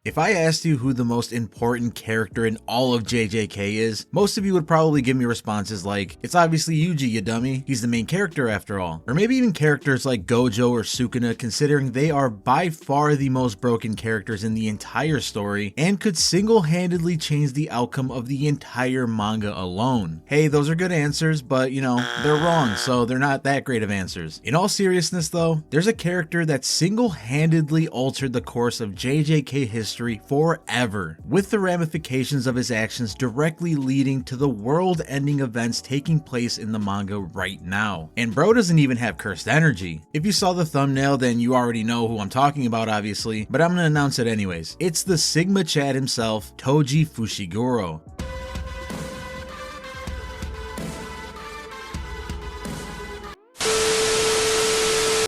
If I asked you who the most important character in all of JJK is, most of you would probably give me responses like, it's obviously Yuji, you dummy, he's the main character after all. Or maybe even characters like Gojo or Sukuna, considering they are by far the most broken characters in the entire story and could single-handedly change the outcome of the entire manga alone. Hey, those are good answers, but you know, they're wrong, so they're not that great of answers. In all seriousness though, there's a character that single-handedly altered the course of JJK history forever, with the ramifications of his actions directly leading to the world-ending events taking place in the manga right now. And bro doesn't even have cursed energy. If you saw the thumbnail, then you already know who I'm talking about obviously, but I'm gonna announce it anyways. It's the Sigma Chad himself, Toji Fushiguro.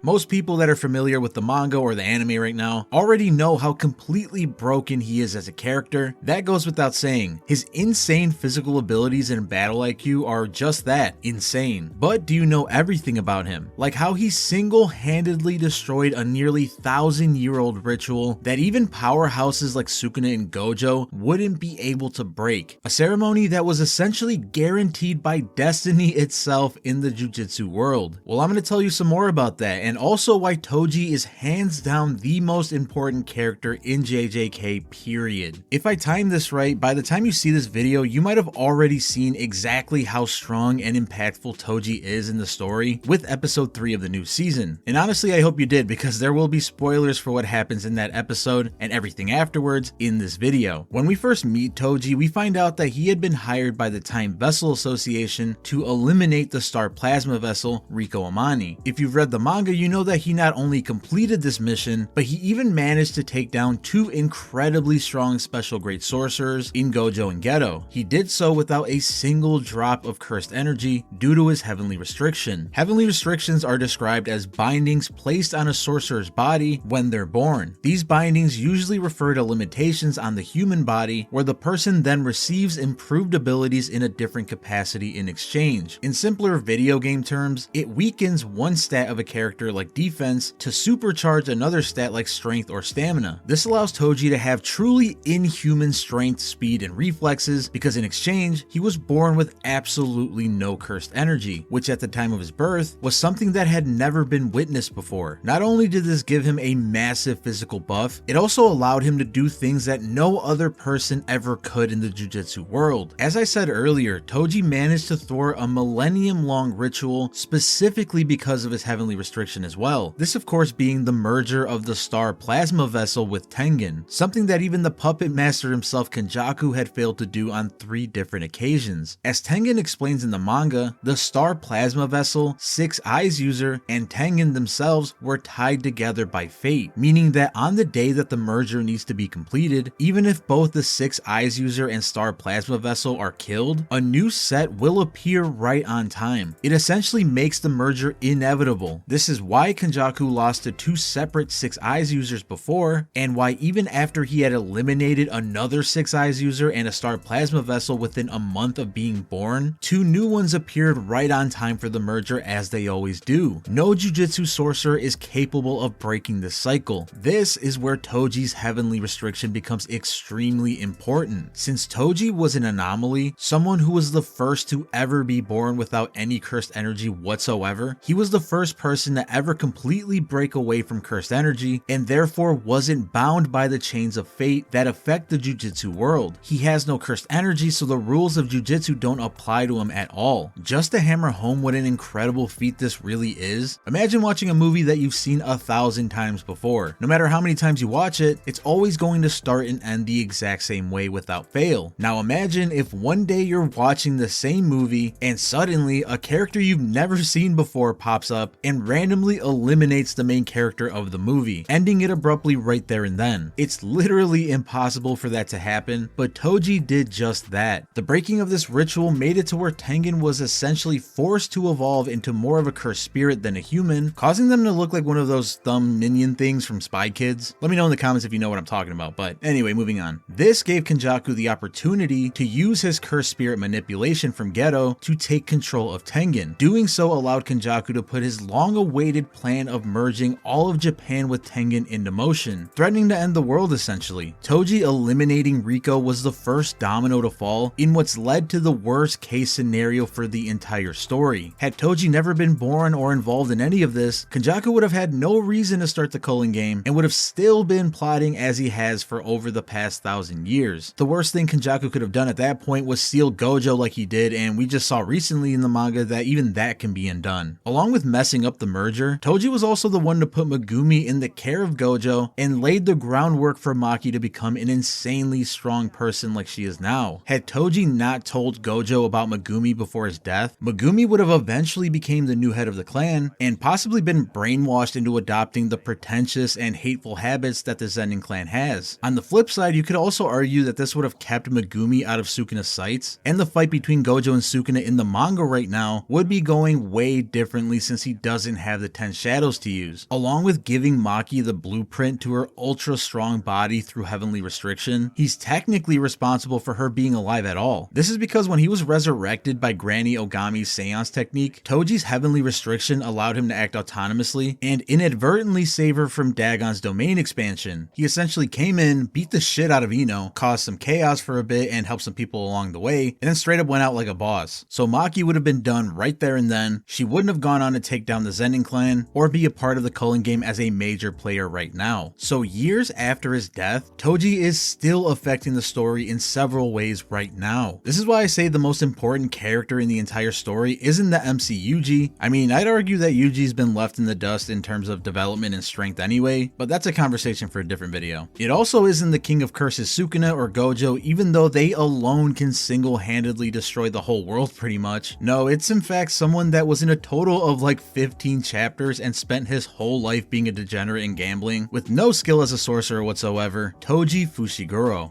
Most people that are familiar with the manga or the anime right now already know how completely broken he is as a character. That goes without saying. His insane physical abilities and battle IQ are just that, insane. But do you know everything about him? Like how he single-handedly destroyed a nearly 1,000-year-old ritual that even powerhouses like Sukuna and Gojo wouldn't be able to break. A ceremony that was essentially guaranteed by destiny itself in the Jujutsu world. Well, I'm going to tell you some more about that, and also why Toji is hands down the most important character in JJK, period. If I time this right, by the time you see this video, you might have already seen exactly how strong and impactful Toji is in the story with episode 3 of the new season. And honestly, I hope you did, because there will be spoilers for what happens in that episode and everything afterwards in this video. When we first meet Toji, we find out that he had been hired by the Time Vessel Association to eliminate the star plasma vessel Riko Amani. If you've read the manga, you know that he not only completed this mission, but he even managed to take down 2 incredibly strong special grade sorcerers in Gojo and Geto. He did so without a single drop of cursed energy due to his heavenly restriction. Heavenly restrictions are described as bindings placed on a sorcerer's body when they're born. These bindings usually refer to limitations on the human body, where the person then receives improved abilities in a different capacity in exchange. In simpler video game terms, it weakens one stat of a character like defense to supercharge another stat like strength or stamina. This allows Toji to have truly inhuman strength, speed, and reflexes, because in exchange, he was born with absolutely no cursed energy, which at the time of his birth was something that had never been witnessed before. Not only did this give him a massive physical buff, it also allowed him to do things that no other person ever could in the Jujutsu world. As I said earlier, Toji managed to thwart a millennium-long ritual specifically because of his heavenly restriction as well. This of course being the merger of the star plasma vessel with Tengen, something that even the puppet master himself Kenjaku had failed to do on 3 different occasions. As Tengen explains in the manga, the star plasma vessel, Six Eyes user, and Tengen themselves were tied together by fate, meaning that on the day that the merger needs to be completed, even if both the Six Eyes user and star plasma vessel are killed, a new set will appear right on time. It essentially makes the merger inevitable. This is why Kenjaku lost to 2 separate Six Eyes users before, and why even after he had eliminated another Six Eyes user and a star plasma vessel within a month of being born, 2 new ones appeared right on time for the merger, as they always do. No Jujutsu sorcerer is capable of breaking this cycle. This is where Toji's heavenly restriction becomes extremely important. Since Toji was an anomaly, someone who was the first to ever be born without any cursed energy whatsoever, he was the first person to ever completely break away from cursed energy, and therefore wasn't bound by the chains of fate that affect the Jujutsu world. He has no cursed energy, so the rules of Jujutsu don't apply to him at all. Just to hammer home what an incredible feat this really is, imagine watching a movie that you've seen 1,000 times before. No matter how many times you watch it, it's always going to start and end the exact same way without fail. Now imagine if one day you're watching the same movie and suddenly a character you've never seen before pops up and randomly eliminates the main character of the movie, ending it abruptly right there and then. It's literally impossible for that to happen, but Toji did just that. The breaking of this ritual made it to where Tengen was essentially forced to evolve into more of a cursed spirit than a human, causing them to look like one of those thumb minion things from Spy Kids. Let me know in the comments if you know what I'm talking about, but anyway, moving on. This gave Kenjaku the opportunity to use his cursed spirit manipulation from Geto to take control of Tengen. Doing so allowed Kenjaku to put his long-awaited coordinated plan of merging all of Japan with Tengen into motion, threatening to end the world essentially. Toji eliminating Riko was the first domino to fall in what's led to the worst case scenario for the entire story. Had Toji never been born or involved in any of this, Kenjaku would have had no reason to start the Culling game and would have still been plotting as he has for over the past 1,000 years. The worst thing Kenjaku could have done at that point was steal Gojo like he did, and we just saw recently in the manga that even that can be undone. Along with messing up the merger, Toji was also the one to put Megumi in the care of Gojo and laid the groundwork for Maki to become an insanely strong person like she is now. Had Toji not told Gojo about Megumi before his death, Megumi would have eventually become the new head of the clan and possibly been brainwashed into adopting the pretentious and hateful habits that the Zenin clan has. On the flip side, you could also argue that this would have kept Megumi out of Sukuna's sights, and the fight between Gojo and Sukuna in the manga right now would be going way differently since he doesn't have the 10 shadows to use. Along with giving Maki the blueprint to her ultra strong body through heavenly restriction, he's technically responsible for her being alive at all. This is because when he was resurrected by Granny Ogami's seance technique, Toji's heavenly restriction allowed him to act autonomously and inadvertently save her from Dagon's domain expansion. He essentially came in, beat the shit out of Ino, caused some chaos for a bit and helped some people along the way, and then straight up went out like a boss. So Maki would have been done right there and then. She wouldn't have gone on to take down the Zenin clan or be a part of the Culling game as a major player right now. So years after his death, Toji is still affecting the story in several ways right now. This is why I say the most important character in the entire story isn't the MC Yuji. I mean, I'd argue that Yuji's been left in the dust in terms of development and strength anyway, but that's a conversation for a different video. It also isn't the King of Curses Sukuna or Gojo, even though they alone can single-handedly destroy the whole world pretty much. No, it's in fact someone that was in a total of like 15 chapters and spent his whole life being a degenerate in gambling with no skill as a sorcerer whatsoever, Toji Fushiguro.